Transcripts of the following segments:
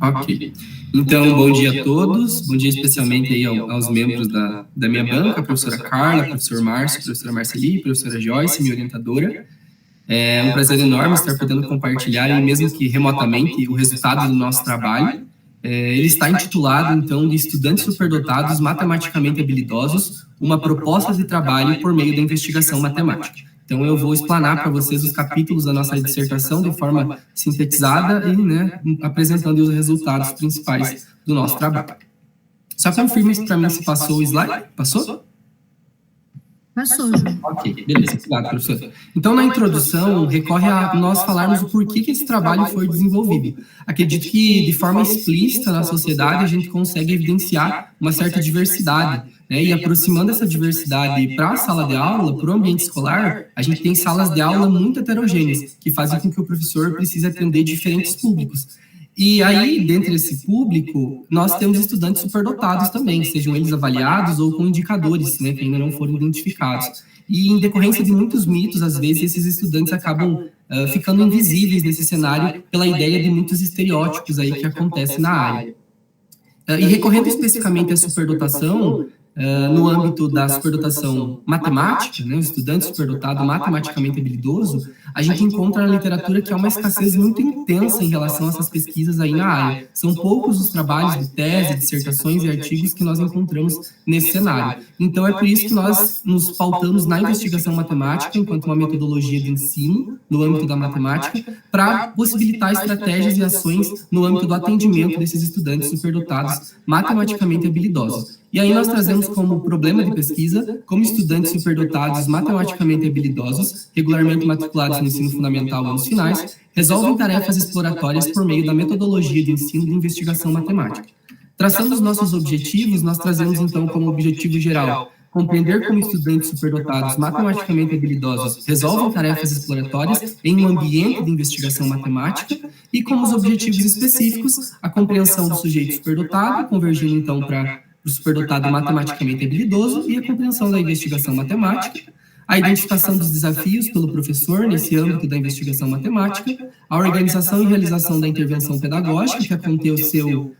Ok. Então, bom dia a todos, bom dia especialmente aí aos membros da minha banca, a professora Carla, professor Márcio, professora Marceli, professora Joyce, minha orientadora. É um prazer enorme estar podendo compartilhar, e mesmo que remotamente, o resultado do nosso trabalho. Ele está intitulado, então, de Estudantes Superdotados Matematicamente Habilidosos, uma proposta de trabalho por meio da investigação matemática. Então, eu vou explanar para vocês os capítulos da nossa dissertação de forma sintetizada e, apresentando os resultados principais do nosso trabalho. Só confirme para mim se passou o slide. Passou? Passou, João. Ok, beleza. Obrigado, professor. Então, na introdução, recorre a nós falarmos o porquê que esse trabalho foi desenvolvido. Acredito que, de forma explícita na sociedade, a gente consegue evidenciar uma certa diversidade, né? E aproximando essa diversidade para a sala de aula, para o ambiente escolar, a gente tem salas de aula muito heterogêneas, que fazem com que o professor precise atender diferentes públicos. E aí, dentro desse público, nós temos estudantes superdotados também, sejam eles avaliados ou com indicadores, né, que ainda não foram identificados. E em decorrência de muitos mitos, às vezes, esses estudantes acabam ficando invisíveis nesse cenário pela ideia de muitos estereótipos aí que acontecem na área. E recorrendo especificamente à superdotação, no âmbito da superdotação matemática, né, o estudante superdotado matematicamente habilidoso, a gente encontra na literatura que há uma escassez muito intensa em relação a essas pesquisas aí na área. São poucos os trabalhos de tese, dissertações e artigos que nós encontramos nesse cenário. Então, é por isso que nós nos pautamos na investigação matemática enquanto uma metodologia de ensino no âmbito da matemática para possibilitar estratégias e ações no âmbito do atendimento desses estudantes superdotados matematicamente habilidosos. E aí nós trazemos como problema de pesquisa como estudantes superdotados matematicamente habilidosos, regularmente matriculados no ensino fundamental anos finais, resolvem tarefas exploratórias por meio da metodologia de ensino de investigação matemática. Traçando os nossos objetivos, nós trazemos então como objetivo geral compreender como estudantes superdotados matematicamente habilidosos resolvem tarefas exploratórias em um ambiente de investigação matemática e como os objetivos específicos, a compreensão do sujeito superdotado, convergindo então para o superdotado matematicamente habilidoso e a compreensão da investigação matemática, a identificação dos desafios pelo professor nesse âmbito da investigação matemática, a organização e realização da intervenção pedagógica, que aconteceu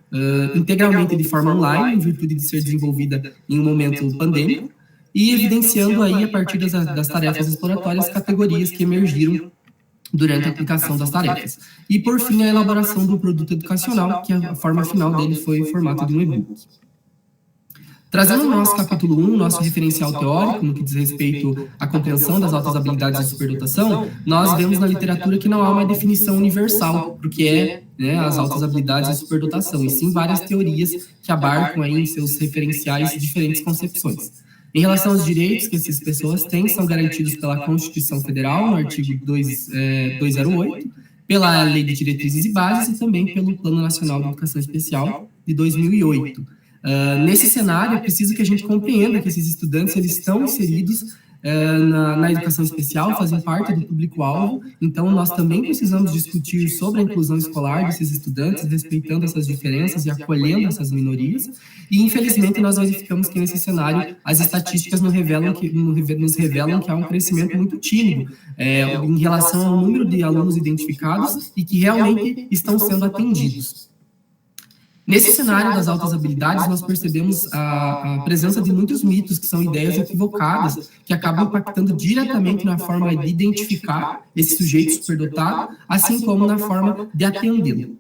integralmente de forma online, em virtude de ser desenvolvida em um momento pandêmico, e evidenciando aí, a partir das tarefas exploratórias, categorias que emergiram durante a aplicação das tarefas. E, por fim, a elaboração do produto educacional, que a forma final dele foi em formato de um e-book. Trazendo o nosso capítulo 1, nosso referencial teórico, no que diz respeito à compreensão das altas habilidades de superdotação, nós vemos na literatura que não há uma definição universal do que é, né, as altas habilidades de superdotação, e sim várias teorias que abarcam aí em seus referenciais diferentes concepções. Em relação aos direitos que essas pessoas têm, são garantidos pela Constituição Federal, no artigo 208, pela Lei de Diretrizes e Bases e também pelo Plano Nacional de Educação Especial de 2008. Nesse cenário, é preciso que a gente compreenda que esses estudantes eles estão inseridos na educação especial, fazem parte do público-alvo, então nós também precisamos discutir sobre a inclusão escolar desses estudantes, respeitando essas diferenças e acolhendo essas minorias, e infelizmente nós verificamos que nesse cenário as estatísticas nos revelam que há um crescimento muito tímido em relação ao número de alunos identificados e que realmente estão sendo atendidos. Nesse cenário das altas habilidades, nós percebemos a presença de muitos mitos, que são ideias equivocadas, que acabam impactando diretamente na forma de identificar esse sujeito superdotado, assim como na forma de atendê-lo.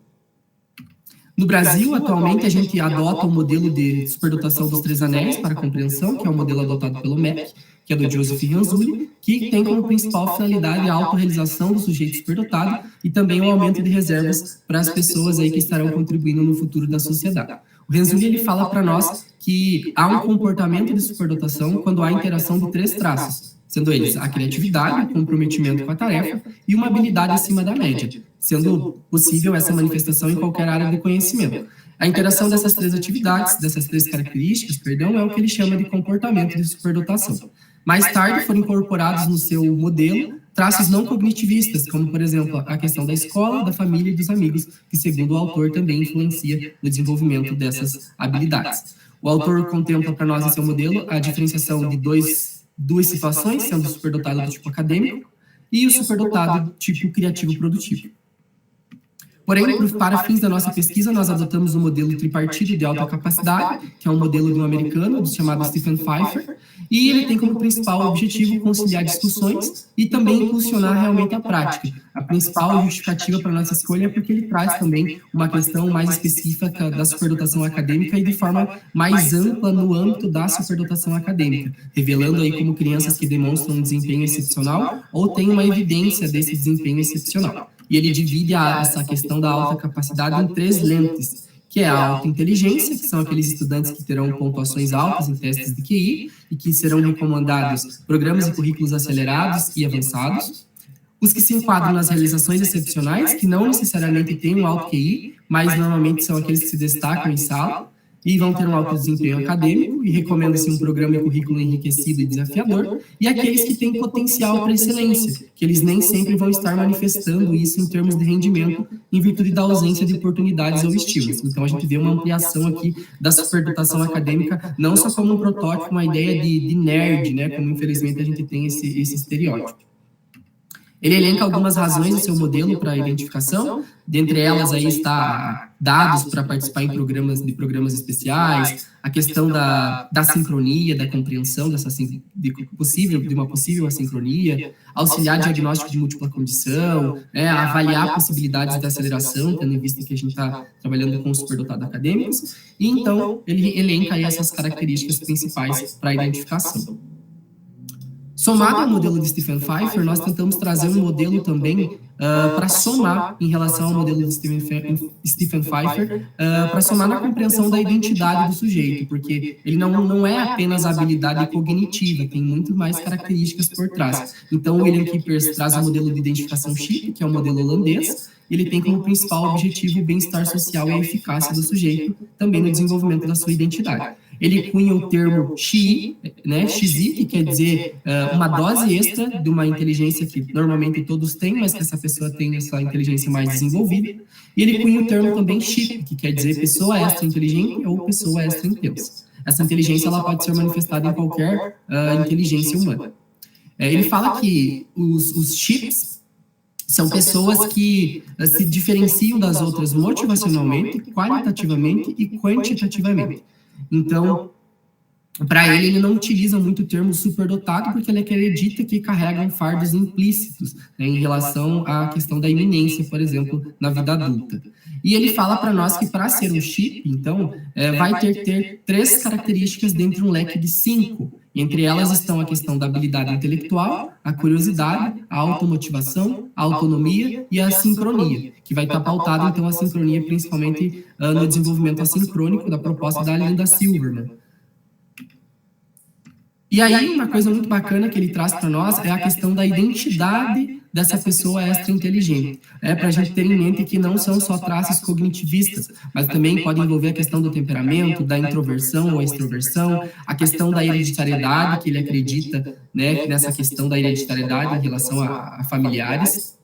No Brasil, atualmente, a gente adota o modelo de superdotação dos 3 anéis para a compreensão, que é o modelo adotado pelo MEC, que é do Joseph Ranzulli, que tem como principal finalidade a autorrealização do sujeito superdotado e também o aumento de reservas para as pessoas aí que estarão contribuindo no futuro da sociedade. O Ranzulli ele fala para nós que há um comportamento de superdotação quando há interação de 3 traços, sendo eles a criatividade, o comprometimento com a tarefa e uma habilidade acima da média, sendo possível essa manifestação em qualquer área de conhecimento. A interação dessas 3 atividades, dessas 3 características, é o que ele chama de comportamento de superdotação. Mais tarde foram incorporados no seu modelo traços não cognitivistas, como, por exemplo, a questão da escola, da família e dos amigos, que, segundo o autor, também influencia no desenvolvimento dessas habilidades. O autor contempla para nós em seu modelo a diferenciação de duas situações, sendo o superdotado do tipo acadêmico e o superdotado tipo criativo produtivo. Porém, para fins da nossa pesquisa, nós adotamos o modelo tripartido de alta capacidade, que é um modelo de um americano, chamado Stephen Pfeiffer, e ele tem como principal objetivo conciliar discussões e também impulsionar realmente a prática. A principal justificativa para a nossa escolha é porque ele traz também uma questão mais específica da superdotação acadêmica e de forma mais ampla no âmbito da superdotação acadêmica, revelando aí como crianças que demonstram um desempenho excepcional ou têm uma evidência desse desempenho excepcional. E ele divide essa questão da alta capacidade em 3 lentes, que é a alta inteligência, que são aqueles estudantes que terão pontuações altas em testes de QI e que serão recomendados programas e currículos acelerados e avançados. Os que se enquadram nas realizações excepcionais, que não necessariamente têm um alto QI, mas normalmente são aqueles que se destacam em sala e vão ter um alto desempenho acadêmico e recomenda-se um programa e currículo enriquecido e desafiador, e aqueles que têm potencial para excelência, que eles nem sempre vão estar manifestando isso em termos de rendimento, em virtude da ausência de oportunidades ou estímulos. Então, a gente vê uma ampliação aqui da superdotação acadêmica, não só como um protótipo, uma ideia de nerd, né, como infelizmente a gente tem esse estereótipo. Ele elenca algumas razões do seu modelo para identificação, dentre elas aí está dados para participar em programas especiais, a questão da sincronia, da compreensão de uma possível assincronia, auxiliar diagnóstico de múltipla condição, avaliar possibilidades de aceleração, tendo em vista que a gente está trabalhando com superdotados acadêmicos, e então ele elenca aí essas características principais para a identificação. Somado ao modelo de Stephen Pfeiffer, nós tentamos trazer um modelo também para somar em relação ao modelo de Stephen Pfeiffer, para somar na compreensão da identidade do sujeito, porque ele não é apenas a habilidade cognitiva, tem muito mais características por trás. Então, o William Kippers traz o modelo de identificação CHIP, que é o modelo holandês, e ele tem como principal objetivo o bem-estar social e a eficácia do sujeito, também no desenvolvimento da sua identidade. Ele cunha o termo XI, né, XI, que quer dizer uma dose extra de uma inteligência que normalmente todos têm, mas que essa pessoa tem essa inteligência mais desenvolvida. E ele cunha o termo também CHIP, que quer dizer pessoa extra-inteligente ou pessoa extra-intensa. Essa inteligência ela pode ser manifestada em qualquer inteligência humana. Ele fala que os CHIPs são pessoas que se diferenciam das outras motivacionalmente, qualitativamente e quantitativamente. Então, para ele não utiliza muito o termo superdotado, porque ele acredita que carregam fardos implícitos, né, em relação à questão da iminência, por exemplo, na vida adulta. E ele fala para nós que para ser um chip, então, vai ter 3 características dentro de um leque de 5. Entre elas estão a questão da habilidade intelectual, a curiosidade, a automotivação, a autonomia e a sincronia, que vai estar pautada, então, a sincronia principalmente no desenvolvimento assincrônico da proposta da Linda Silverman. E aí, uma coisa muito bacana que ele traz para nós é a questão da identidade dessa pessoa extra-inteligente. Para a gente ter em mente que não são só traços cognitivistas, mas também pode envolver a questão do temperamento, da introversão ou extroversão, a questão da hereditariedade, que ele acredita, né, nessa questão da hereditariedade em relação a familiares,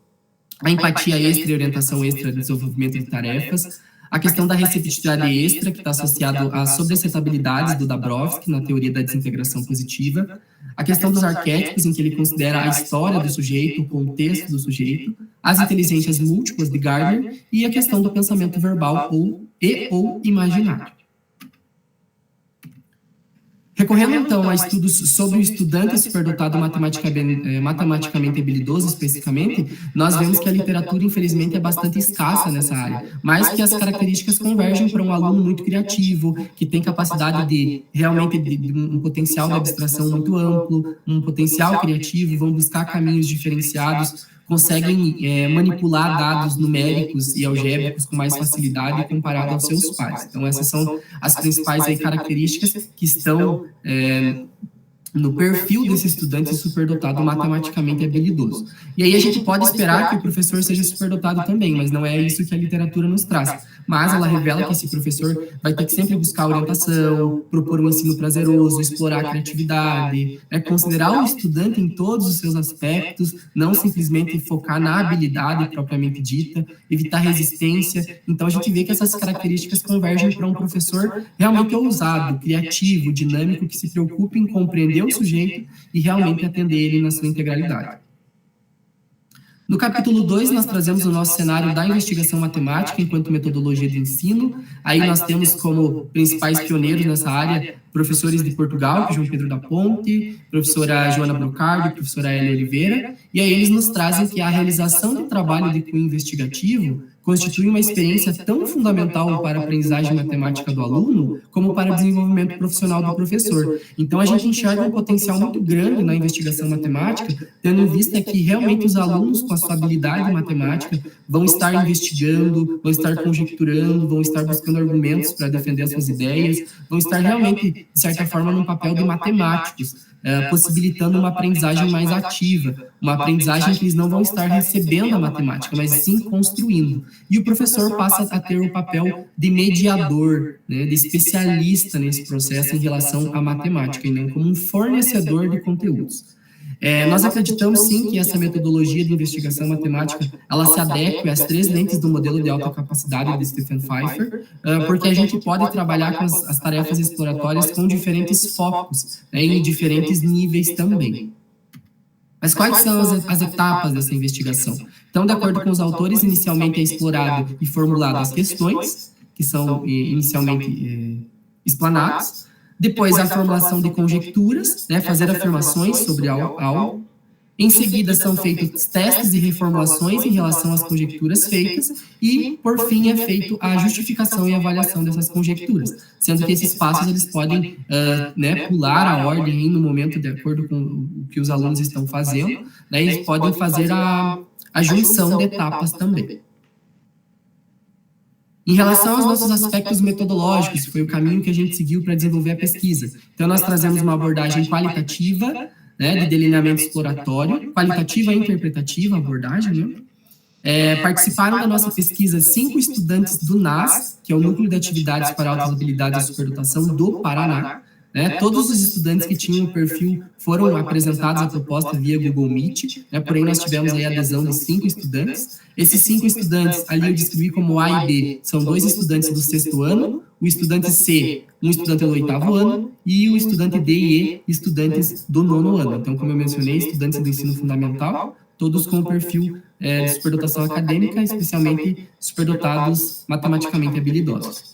a empatia extra e orientação extra de desenvolvimento de tarefas, a questão da receptividade extra, que está associado às sobressetabilidades do Dabrowski, na teoria da desintegração positiva, a questão dos arquétipos, em que ele considera a história do sujeito, o contexto do sujeito, as inteligências múltiplas de Gardner e a questão do pensamento verbal ou imaginário. Recorrendo, então, a estudos sobre o estudante superdotado matematicamente habilidoso, especificamente, nós vemos que a literatura, infelizmente, é bastante escassa nessa área, mas que as características convergem para um aluno muito criativo, que tem capacidade de um potencial de abstração muito amplo, um potencial criativo, vão buscar caminhos diferenciados, conseguem manipular dados numéricos e algébricos com mais facilidade comparado aos seus pares. Então, essas são as principais aí características que estão no perfil desse estudante superdotado matematicamente habilidoso. E aí a gente pode esperar que o professor seja superdotado também, mas não é isso que a literatura nos traz. Mas ela revela que esse professor vai ter que sempre buscar orientação, propor um ensino prazeroso, explorar a criatividade, considerar o estudante em todos os seus aspectos, não simplesmente focar na habilidade propriamente dita, evitar resistência. Então a gente vê que essas características convergem para um professor realmente ousado, criativo, dinâmico, que se preocupe em compreender o sujeito e realmente atender ele na sua integralidade. No capítulo 2, nós trazemos o nosso cenário da investigação matemática enquanto metodologia de ensino. Aí nós temos como principais pioneiros nessa área professores de Portugal, João Pedro da Ponte, professora Joana Brocardo, professora Hélia Oliveira, e aí eles nos trazem que a realização de trabalho de cunho investigativo constitui uma experiência tão fundamental para a aprendizagem matemática do aluno, como para o desenvolvimento profissional do professor. Então, a gente enxerga um potencial muito grande na investigação matemática, tendo em vista que realmente os alunos com a sua habilidade matemática vão estar investigando, vão estar conjecturando, vão estar buscando argumentos para defender as suas ideias, vão estar realmente, de certa forma, num papel de matemáticos, possibilitando uma aprendizagem mais ativa, uma aprendizagem que eles não vão estar recebendo a matemática, mas sim construindo. E o professor passa a ter o papel de mediador, né, de especialista nesse processo em relação à matemática, e não como um fornecedor de conteúdos. Nós acreditamos, sim, que essa metodologia de investigação matemática, ela se adequa às 3 lentes do modelo de alta capacidade de Stephen Pfeiffer, porque a gente pode trabalhar com as tarefas exploratórias com diferentes focos, né, em diferentes níveis também. Mas quais são as etapas dessa investigação? Então, de acordo com os autores, inicialmente é explorado e formulado as questões, que são inicialmente explanadas. Depois, a formulação de conjecturas, né, fazer afirmações sobre algo. Em seguida, são feitos testes e reformulações em relação às conjecturas feitas. E, por fim, é feito a justificação e avaliação dessas conjecturas. Sendo que esses passos eles podem né, pular a ordem no momento, de acordo com o que os alunos estão fazendo. Né, e podem fazer a junção de etapas também. Em relação aos nossos aspectos metodológicos, foi o caminho que a gente seguiu para desenvolver a pesquisa. Então, nós trazemos uma abordagem qualitativa, né, de delineamento exploratório, qualitativa e interpretativa, abordagem, né? Participaram da nossa pesquisa 5 estudantes do NAS, que é o Núcleo de Atividades para Altas Habilidades de Superdotação do Paraná. Né? Todos os estudantes que tinham o perfil foram apresentados à proposta via Google Meet, né? Porém nós tivemos aí a adesão de 5 estudantes. Esses 5 estudantes, ali eu descrevi como A e B, são 2 estudantes do 6º ano, o estudante C, um estudante do 8º ano, e o estudante D e E, estudantes do 9º ano. Então, como eu mencionei, estudantes do ensino fundamental, todos com o perfil de superdotação acadêmica, especialmente superdotados matematicamente habilidosos.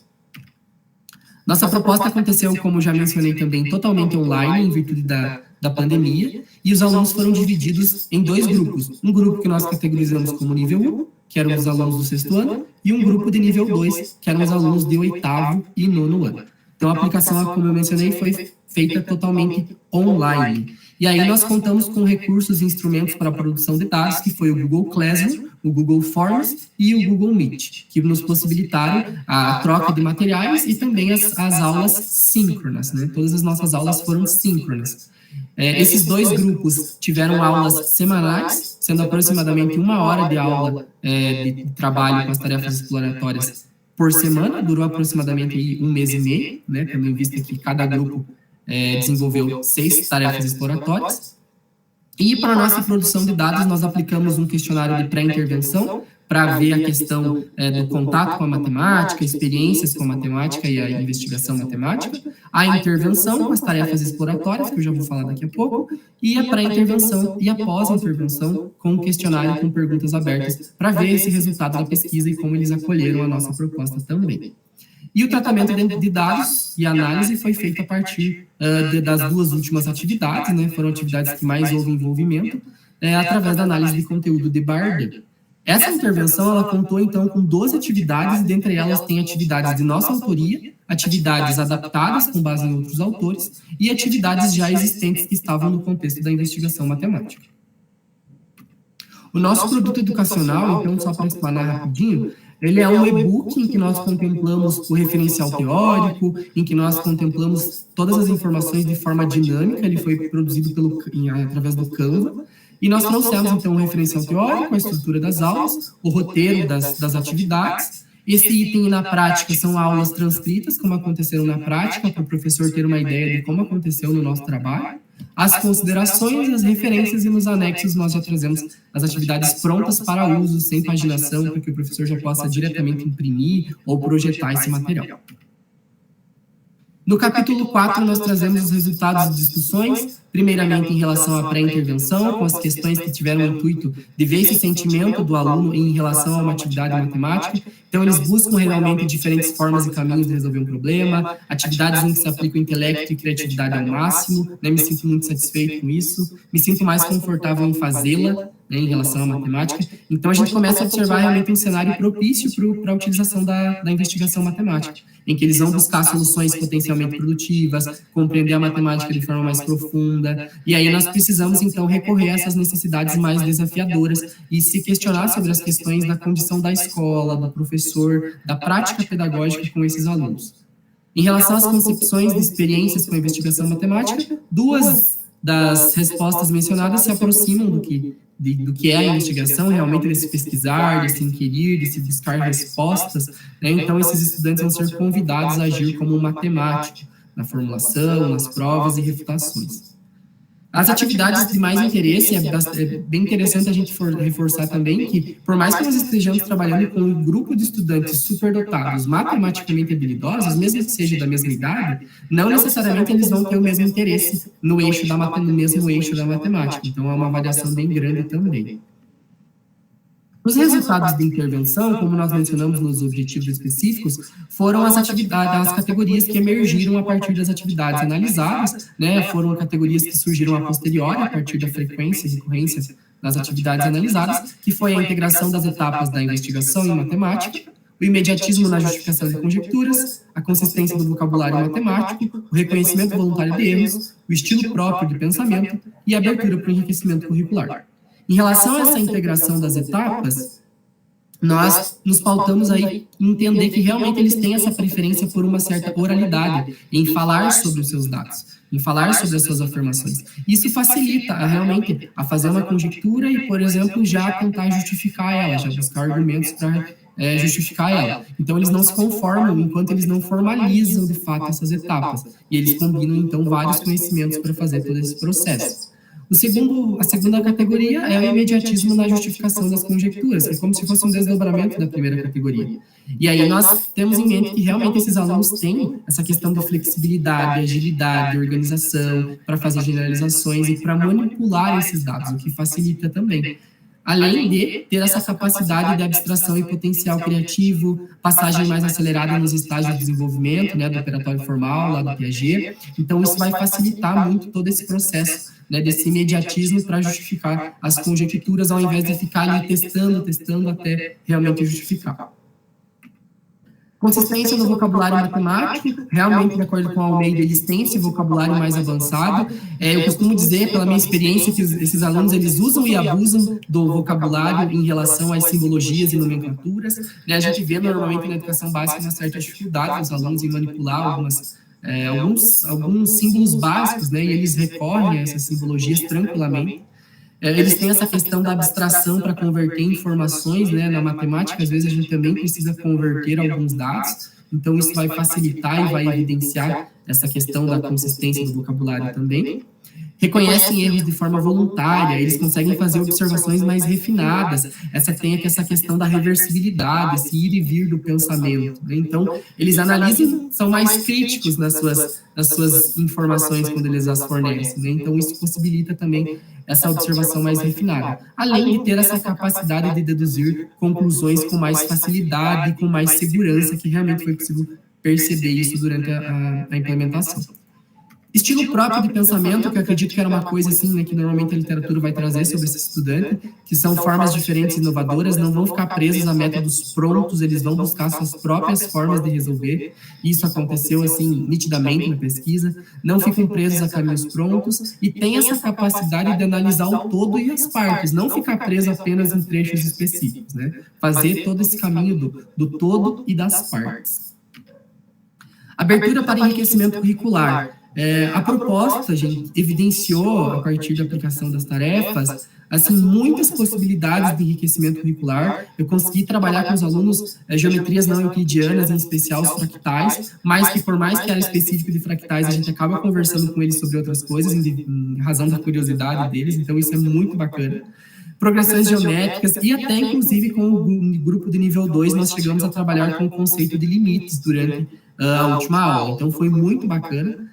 Nossa proposta aconteceu, como já mencionei também, totalmente online, em virtude da pandemia, e os alunos foram divididos em 2 grupos. Um grupo que nós categorizamos como nível 1, que eram os alunos do 6º ano, e um grupo de nível 2, que eram os alunos de 8º e 9º ano. Então, a aplicação, como eu mencionei, foi feita totalmente online. E aí nós contamos com recursos e instrumentos para a produção de dados, que foi o Google Classroom, o Google Forms e o Google Meet, que nos possibilitaram a troca de materiais e também as aulas síncronas, né? Todas as nossas aulas foram síncronas. Esses 2 grupos tiveram aulas semanais, sendo aproximadamente 1 hora de aula de trabalho com as tarefas exploratórias por semana, durou aproximadamente aí 1 mês e meio, né? Tendo em vista que cada grupo desenvolveu 6 tarefas exploratórias. E para a nossa produção de dados, nós aplicamos um questionário de pré-intervenção para ver a questão do contato com a matemática, experiências com a matemática e a investigação matemática, a intervenção com as tarefas exploratórias, que eu já vou falar daqui a pouco, e a pré-intervenção e a pós-intervenção com um questionário com perguntas abertas para ver esse resultado da pesquisa e como eles acolheram a nossa proposta também. E o tratamento de dados e análise foi feito a partir das 2 últimas atividades, né? Foram atividades que mais houve envolvimento, através da análise de conteúdo de Bardet. Essa intervenção, ela contou, então, com 12 atividades, e dentre elas tem atividades de nossa autoria, atividades adaptadas com base em outros autores, e atividades já existentes que estavam no contexto da investigação matemática. O nosso produto educacional, então, só para explanar rapidinho, ele é um e-book em que nós contemplamos o referencial teórico, em que nós contemplamos todas as informações de forma dinâmica. Ele foi produzido através do Canva. E nós trouxemos, então, o referencial teórico, a estrutura das aulas, o roteiro das atividades. Esse item, na prática, são aulas transcritas, como aconteceram na prática, para o professor ter uma ideia de como aconteceu no nosso trabalho. As considerações, as referências, e nos anexos nós já trazemos as atividades prontas para uso, sem paginação, para que o professor já possa diretamente imprimir ou projetar esse material. No capítulo 4, nós trazemos os resultados de discussões, primeiramente em relação à pré-intervenção, com as questões que tiveram o intuito de ver esse sentimento do aluno em relação a uma atividade matemática. Então, eles buscam realmente diferentes formas e caminhos de resolver um problema, atividades em que se aplica o intelecto e criatividade ao máximo, né? Me sinto muito satisfeito com isso, me sinto mais confortável em fazê-la, né, em relação à matemática. Então, a gente começa a observar realmente um cenário propício para a utilização da investigação matemática, em que eles vão buscar soluções potencialmente produtivas, compreender a matemática de forma mais profunda, e aí nós precisamos, então, recorrer a essas necessidades mais desafiadoras e se questionar sobre as questões da condição da escola, do professor, da prática pedagógica com esses alunos. Em relação às concepções de experiências com a investigação matemática, duas das respostas mencionadas se aproximam do que é a investigação, realmente de se pesquisar, de se inquirir, de se buscar respostas, né? Então, esses estudantes vão ser convidados a agir como um matemático, na formulação, nas provas e refutações. As atividades de mais interesse, é bem interessante a gente reforçar também que, por mais que nós estejamos trabalhando com um grupo de estudantes superdotados, matematicamente habilidosos, mesmo que seja da mesma idade, não necessariamente eles vão ter o mesmo interesse no mesmo eixo da matemática. Então, é uma variação bem grande também. Os resultados de intervenção, como nós mencionamos nos objetivos específicos, foram as categorias que emergiram a partir das atividades analisadas, né? Foram categorias que surgiram a posteriori, a partir da frequência e recorrência das atividades analisadas, que foi a integração das etapas da investigação em matemática, o imediatismo na justificação de conjecturas, a consistência do vocabulário matemático, o reconhecimento voluntário de erros, o estilo próprio de pensamento e a abertura para o enriquecimento curricular. Em relação a essa integração das etapas, nós nos pautamos aí em entender que realmente eles têm essa preferência por uma certa oralidade, em falar sobre os seus dados, em falar sobre as suas afirmações. Isso facilita realmente a fazer uma conjectura e, por exemplo, já tentar justificar ela, já buscar argumentos para justificar ela. Então, eles não se conformam enquanto eles não formalizam, de fato, essas etapas. E eles combinam, então, vários conhecimentos para fazer todo esse processo. A segunda categoria é o imediatismo na justificação das conjecturas, que é como se fosse um desdobramento da primeira categoria. E aí nós temos em mente que realmente esses alunos têm essa questão da flexibilidade, agilidade, organização, para fazer generalizações e para manipular esses dados, o que facilita também. Além de ter essa capacidade de abstração e potencial criativo, passagem mais acelerada nos estágios de desenvolvimento, né, do operatório formal, lá do Piaget. Então, isso vai facilitar muito todo esse processo, né, desse imediatismo para justificar as conjecturas, ao invés de ficar ali testando até realmente justificar. Consistência no vocabulário matemático, realmente, de acordo com a Almeida, eles têm esse vocabulário mais avançado. Eu costumo dizer, pela minha experiência, que esses alunos eles usam e abusam do vocabulário em relação às simbologias e nomenclaturas. A gente vê normalmente na educação básica uma certa dificuldade dos alunos em manipular alguns símbolos básicos, né, e eles recorrem a essas simbologias tranquilamente. Eles têm essa questão da abstração para converter informações, né, na matemática. Às vezes a gente também precisa converter alguns dados, então isso vai facilitar e vai evidenciar essa questão da consistência do vocabulário também. Reconhecem erros de forma voluntária, eles conseguem fazer observações mais refinadas, tem essa questão da reversibilidade, esse ir e vir do pensamento, né? Então, eles analisam, são mais críticos nas suas informações quando eles as fornecem, né? Então, isso possibilita também essa observação mais refinada, além de ter essa capacidade de deduzir conclusões com mais facilidade e com mais segurança, que realmente foi possível perceber isso durante a implementação. Estilo próprio de pensamento, que eu acredito que era uma coisa assim, né, que normalmente a literatura vai trazer sobre esse estudante, que são formas diferentes e inovadoras, não vão ficar presos a métodos prontos, eles vão buscar suas próprias formas de resolver. Isso aconteceu assim nitidamente na pesquisa, não ficam presos a caminhos prontos e tem essa capacidade de analisar o todo e as partes, não ficar preso apenas em trechos específicos, né? Fazer todo esse caminho do todo e das partes. Abertura para enriquecimento curricular. A proposta, gente, evidenciou, a partir da aplicação das tarefas, assim, muitas possibilidades de enriquecimento curricular. Eu consegui trabalhar com os alunos geometrias não euclidianas, em especial os fractais, mas que, por mais que era específico de fractais, a gente acaba conversando com eles sobre outras coisas, em razão da curiosidade deles, então isso é muito bacana. Progressões geométricas e até, inclusive, com o grupo de nível 2, nós chegamos a trabalhar com o conceito de limites durante a última aula. Então, foi muito bacana.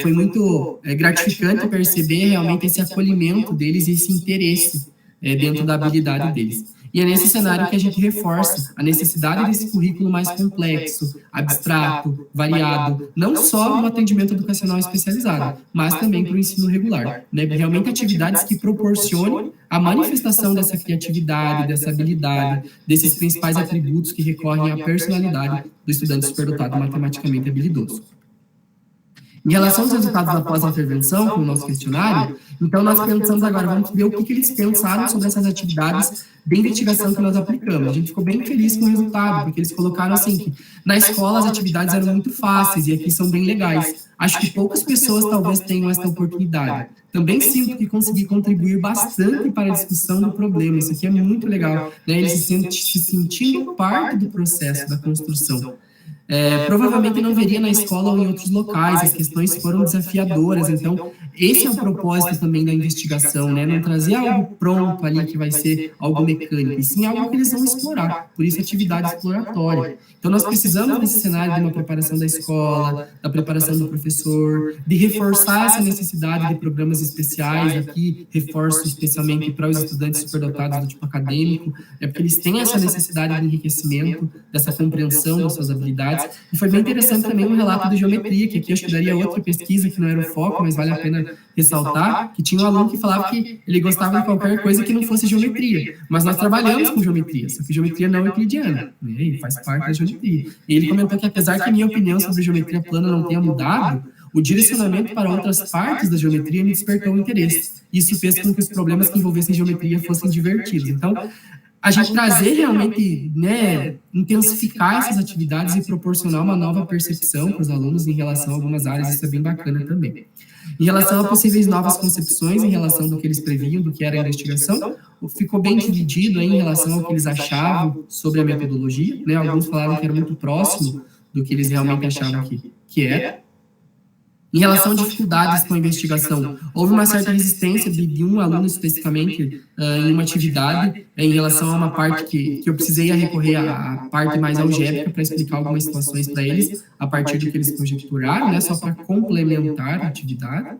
Foi muito gratificante perceber realmente esse acolhimento deles e esse interesse dentro da habilidade deles. E é nesse cenário que a gente reforça a necessidade desse currículo mais complexo, abstrato, variado, não só no atendimento educacional especializado, mas também para o ensino regular. Né? Realmente atividades que proporcionem a manifestação dessa criatividade, dessa habilidade, desses principais atributos que recorrem à personalidade do estudante superdotado matematicamente habilidoso. Em relação aos resultados da pós-intervenção, com o nosso questionário, então nós pensamos agora, vamos ver o que eles pensaram sobre essas atividades de investigação que nós aplicamos. A gente ficou bem feliz com o resultado, porque eles colocaram assim, que na escola as atividades eram muito fáceis e aqui são bem legais. Acho que poucas pessoas talvez tenham essa oportunidade. Também sinto que consegui contribuir bastante para a discussão do problema. Isso aqui é muito legal, né? Eles se sentindo parte do processo da construção. Provavelmente não veria na escola ou em outros locais, as questões foram desafiadoras, então esse é o propósito também da investigação, né? Não trazer algo pronto ali que vai ser algo mecânico, e sim algo que eles vão explorar, por isso atividade exploratória. Então nós precisamos desse cenário de uma preparação da escola, da preparação do professor, de reforçar essa necessidade de programas especiais, aqui reforço especialmente para os estudantes superdotados do tipo acadêmico, porque eles têm essa necessidade de enriquecimento, dessa compreensão das suas habilidades. E foi bem interessante também um relato de geometria, que aqui eu estudaria outra pesquisa que não era o foco, mas vale a pena ressaltar, que tinha um aluno que falava que ele gostava de qualquer coisa que não fosse geometria. Mas nós trabalhamos com geometria, só que geometria não é euclidiana, né? E faz parte da geometria. E ele comentou que apesar que a minha opinião sobre geometria plana não tenha mudado, o direcionamento para outras partes da geometria me despertou o interesse. Isso fez com que os problemas que envolvessem geometria fossem divertidos. Então, a gente trazer realmente, né, intensificar essas atividades e proporcionar uma nova percepção para os alunos em relação a algumas áreas, isso é bem bacana também. Em relação a possíveis novas concepções, em relação do que eles previam, do que era a investigação, ficou bem dividido aí em relação ao que eles achavam sobre a metodologia, né? Alguns falaram que era muito próximo do que eles realmente achavam que era. Em relação a dificuldades com a investigação, houve uma certa resistência de um aluno especificamente em uma atividade, em relação a uma parte que eu precisei recorrer à parte mais algébrica para explicar algumas situações para eles, a partir do que eles conjecturaram, né, só para complementar a atividade.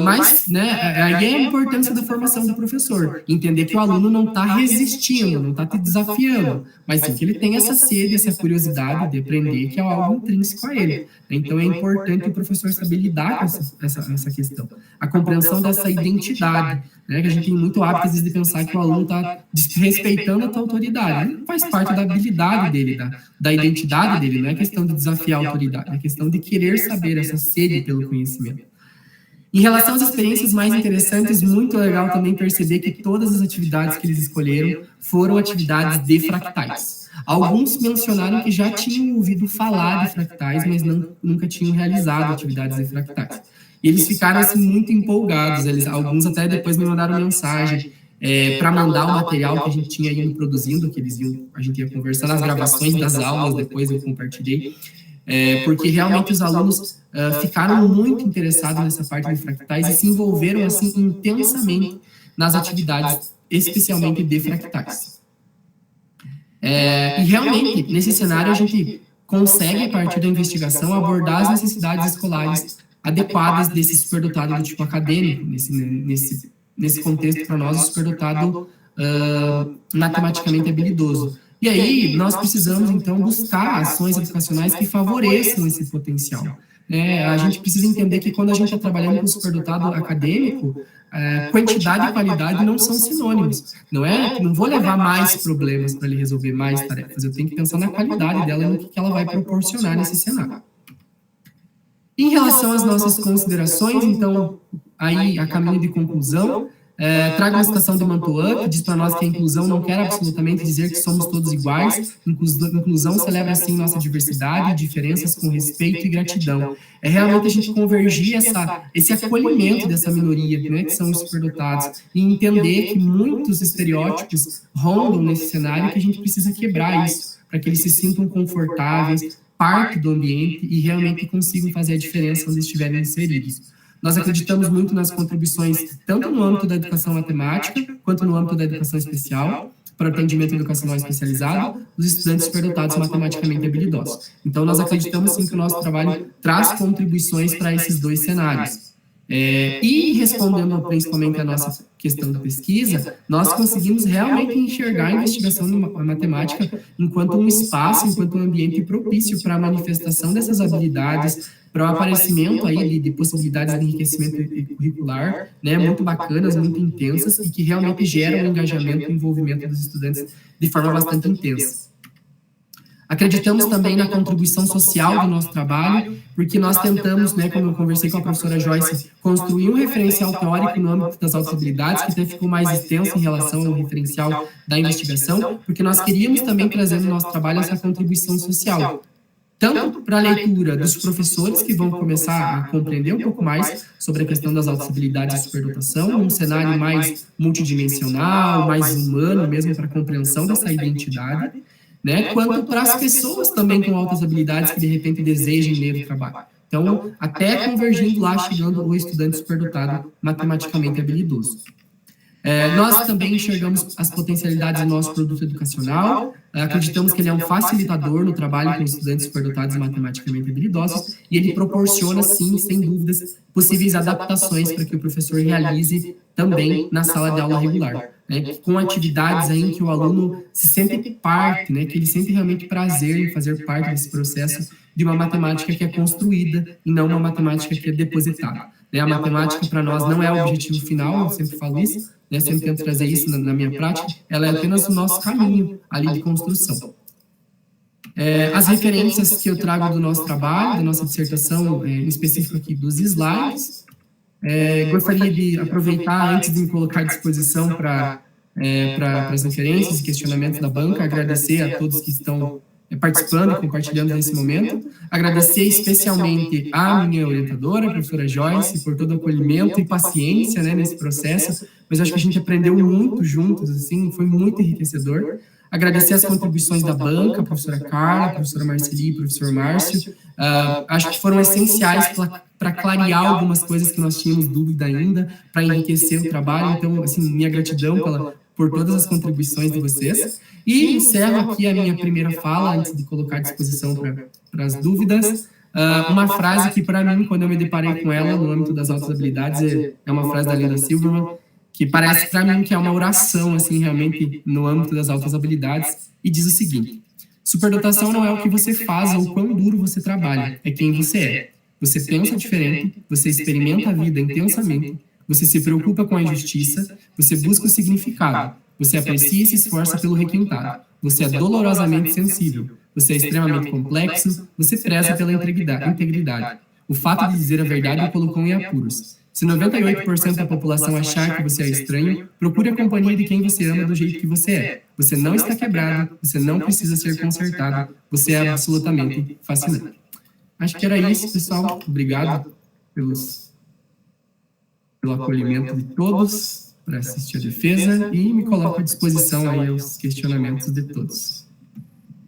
Mas, né, aí é a importância da formação do professor, entender que o aluno não está resistindo, não está te desafiando, mas sim que ele tem essa sede, essa curiosidade de aprender, que é algo intrínseco a ele. Então é importante o professor saber lidar com essa questão. A compreensão dessa identidade, né, que a gente tem muito hábito às vezes de pensar que o aluno está desrespeitando a tua autoridade. Não faz parte da habilidade dele, da identidade dele, não é questão de desafiar a autoridade, é questão de querer saber, essa sede pelo conhecimento. Em relação às experiências mais interessantes, muito legal também perceber que todas as atividades que eles escolheram foram atividades de fractais. Alguns mencionaram que já tinham ouvido falar de fractais, mas nunca tinham realizado atividades de fractais. E eles ficaram assim, muito empolgados, alguns até depois me mandaram mensagem para mandar o material que a gente tinha ido produzindo, que a gente ia conversando, as gravações das aulas, depois eu compartilhei. Porque realmente os alunos ficaram muito interessados nessa parte de fractais e se envolveram assim intensamente nas atividades, especialmente de fractais. E realmente, nesse cenário, a gente consegue, a partir da investigação, abordar as necessidades escolares adequadas desse superdotado do tipo acadêmico, nesse contexto, para nós, o superdotado matematicamente habilidoso. E aí, nós precisamos, então, buscar ações educacionais que favoreçam esse potencial. A gente precisa entender que quando a gente está trabalhando com o superdotado acadêmico, quantidade e qualidade não são sinônimos. Não vou levar mais problemas para ele resolver mais tarefas, eu tenho que pensar na qualidade dela, no que ela vai proporcionar nesse cenário. Em relação às nossas considerações, então, aí a caminho de conclusão, trago uma citação de Mantoan, que diz para nós que a inclusão não quer absolutamente dizer que somos todos iguais. Inclusão celebra, sim, nossa diversidade, diferenças com respeito e gratidão. É realmente a gente convergir esse acolhimento dessa minoria, né, que são os superdotados, e entender que muitos estereótipos rondam nesse cenário, que a gente precisa quebrar isso, para que eles se sintam confortáveis, parte do ambiente e realmente consigam fazer a diferença onde estiverem inseridos. Nós acreditamos muito nas contribuições, tanto no âmbito da educação matemática, quanto no âmbito da educação especial, para o atendimento educacional especializado dos estudantes superdotados matematicamente habilidosos. Então, nós acreditamos, sim, que o nosso trabalho traz contribuições para esses dois cenários. E respondendo principalmente à nossa questão de pesquisa, nós conseguimos realmente enxergar a investigação em matemática enquanto um espaço, enquanto um ambiente propício para a manifestação dessas habilidades, para o aparecimento aí de possibilidades de enriquecimento curricular, né, muito bacanas, muito intensas e que realmente geram o engajamento e envolvimento dos estudantes de forma bastante intensa. Acreditamos também na contribuição social do nosso trabalho, porque nós tentamos, né, como eu conversei com a professora Joyce, construir um referencial teórico no âmbito das altas habilidades, que até ficou mais extenso em relação ao referencial da investigação, porque nós queríamos também trazer no nosso trabalho essa contribuição social, tanto para a leitura dos professores, que vão começar a compreender um pouco mais sobre a questão das altas habilidades e superdotação, num cenário mais multidimensional, mais humano mesmo, para a compreensão dessa identidade, né, quanto para as pessoas também com altas habilidades que de repente desejem ler o trabalho. Então, até convergindo lá, chegando o estudante superdotado matematicamente habilidoso. Nós também enxergamos as potencialidades do nosso produto educacional, acreditamos que ele é um facilitador no trabalho com estudantes superdotados e matematicamente habilidosos, e ele proporciona, sim, sem dúvidas, possíveis adaptações para que o professor realize também na sala de aula regular, né, com atividades aí em que o aluno se sente parte, né, que ele sente realmente prazer em fazer parte desse processo de uma matemática que é construída e não uma matemática que é depositada. A matemática, para nós, não é o objetivo final, eu sempre falo isso, né, sempre tento trazer isso na minha prática, ela é apenas o nosso caminho ali de construção. As referências que eu trago do nosso trabalho, da nossa dissertação, em específico aqui dos slides, gostaria de aproveitar, antes de me colocar à disposição para as referências e questionamentos da banca, agradecer a todos que estão participando e compartilhando nesse momento, agradecer especialmente à minha orientadora, a professora Joyce, por todo o acolhimento e paciência, né, nesse processo, mas acho que a gente aprendeu muito juntos, assim, foi muito enriquecedor. Agradecer as contribuições da banca, a professora Carla, a professora Marceli, o professor Márcio, acho que foram essenciais para clarear algumas coisas que nós tínhamos dúvida ainda, para enriquecer o trabalho, então, assim, minha gratidão por todas as contribuições de vocês. E encerro aqui a minha primeira fala, antes de colocar à disposição para as dúvidas, uma frase que, para mim, quando eu me deparei com ela no âmbito das altas habilidades, é uma frase da Linda Silverman, que parece para mim que é uma oração, assim, realmente, no âmbito das altas habilidades, e diz o seguinte: superdotação não é o que você faz ou quão duro você trabalha, é quem você é. Você pensa diferente, você experimenta a vida intensamente, você se preocupa com a injustiça, você busca o significado, você aprecia e se esforça pelo requintado, você é dolorosamente sensível, você é extremamente complexo, você preza pela integridade. O fato de dizer a verdade o colocou em apuros. Se 98% da população achar que você é estranho, procure a companhia de quem você ama do jeito que você é. Você não está quebrado, você não precisa ser consertado, você é absolutamente fascinante. Acho que era isso, pessoal. Obrigado pelo acolhimento de todos para assistir a defesa e me coloco à disposição aí aos questionamentos de todos.